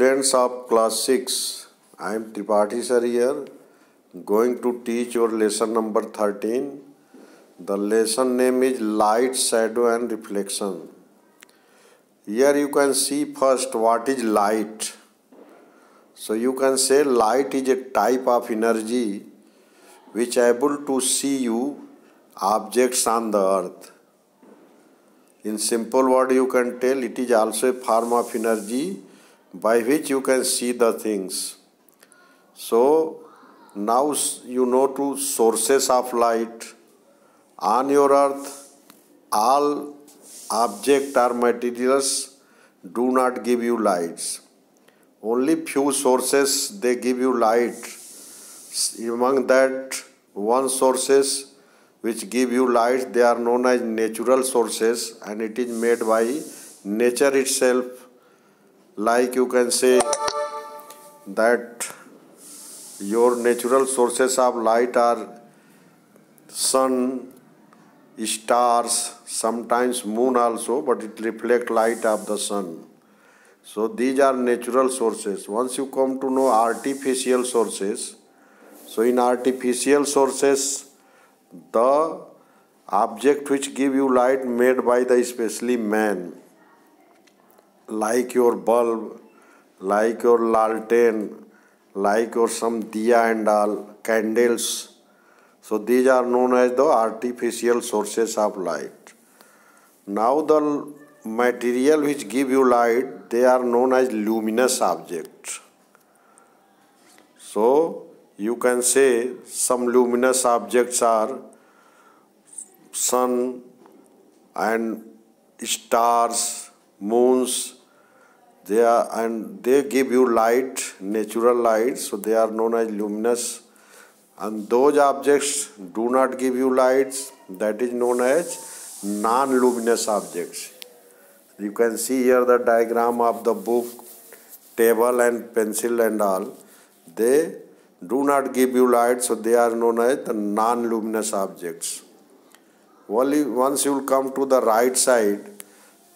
Students of class 6, I am Tripathi sir here, going to teach your lesson number 13. The lesson name is Light, Shadow and Reflection. Here you can see first what is light. So you can say light is a type of energy which able to see you objects on the earth. In simple word you can tell it is also a form of energy by which you can see the things. So now you know two sources of light. On your earth, all objects or materials do not give you lights. Only few sources they give you light. Among that, one sources which give you light, they are known as natural sources, and it is made by nature itself. Like you can say that your natural sources of light are sun, stars, sometimes moon also, but it reflects light of the sun. So these are natural sources. Once you come to know artificial sources, so in artificial sources, the object which give you light made by the especially man, like your bulb, like your lantern, like your some diya and all, candles. So these are known as the artificial sources of light. Now the material which give you light, they are known as luminous objects. So you can say some luminous objects are sun and stars, moons. They give you light, natural light, so they are known as luminous. And those objects do not give you lights, that is known as non-luminous objects. You can see here the diagram of the book, table and pencil and all. They do not give you light, so they are known as the non-luminous objects. Only once you will come to the right side,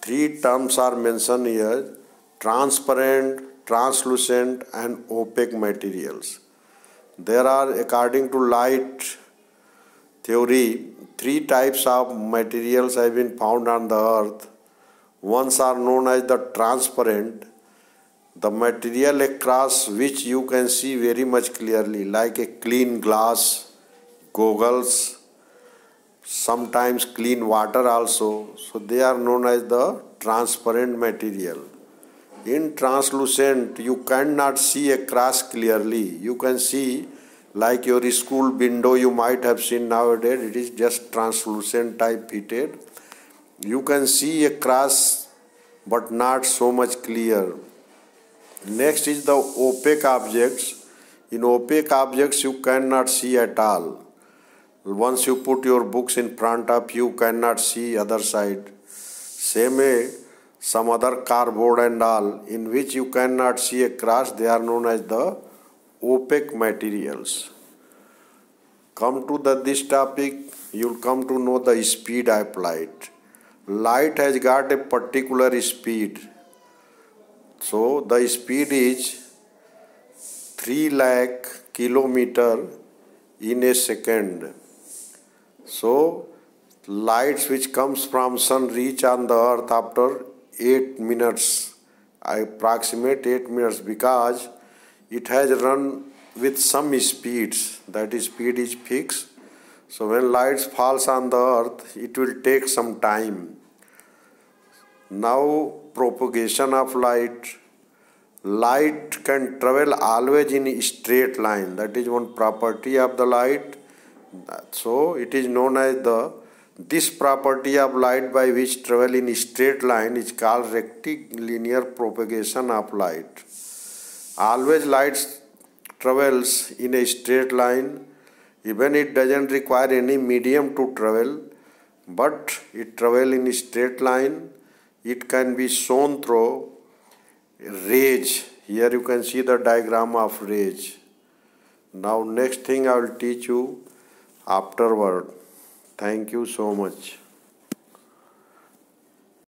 three terms are mentioned here: transparent, translucent and opaque materials. There are, according to light theory, three types of materials have been found on the earth. Ones are known as the transparent, the material across which you can see very much clearly, like a clean glass, goggles, sometimes clean water also. So they are known as the transparent material. In translucent, you cannot see across clearly. You can see like your school window you might have seen nowadays. It is just translucent type fitted. You can see across but not so much clear. Next is the opaque objects. In opaque objects you cannot see at all. Once you put your books in front of you, cannot see other side. Same way, some other cardboard and all, in which you cannot see across, they are known as the opaque materials. Come to this topic, you will come to know the speed of light. Light has got a particular speed. So the speed is 3 lakh kilometer in a second. So lights which comes from sun reach on the earth after 8 minutes, I approximate 8 minutes, because it has run with some speeds, that is speed is fixed. So when lights falls on the earth, it will take some time. Now propagation of light. Light can travel always in a straight line, that is one property of the light. So it is known as this property of light by which travel in a straight line is called rectilinear propagation of light. Always light travels in a straight line, even it doesn't require any medium to travel, but it travels in a straight line. It can be shown through rays. Here you can see the diagram of rays. Now next thing I will teach you afterward. Thank you so much.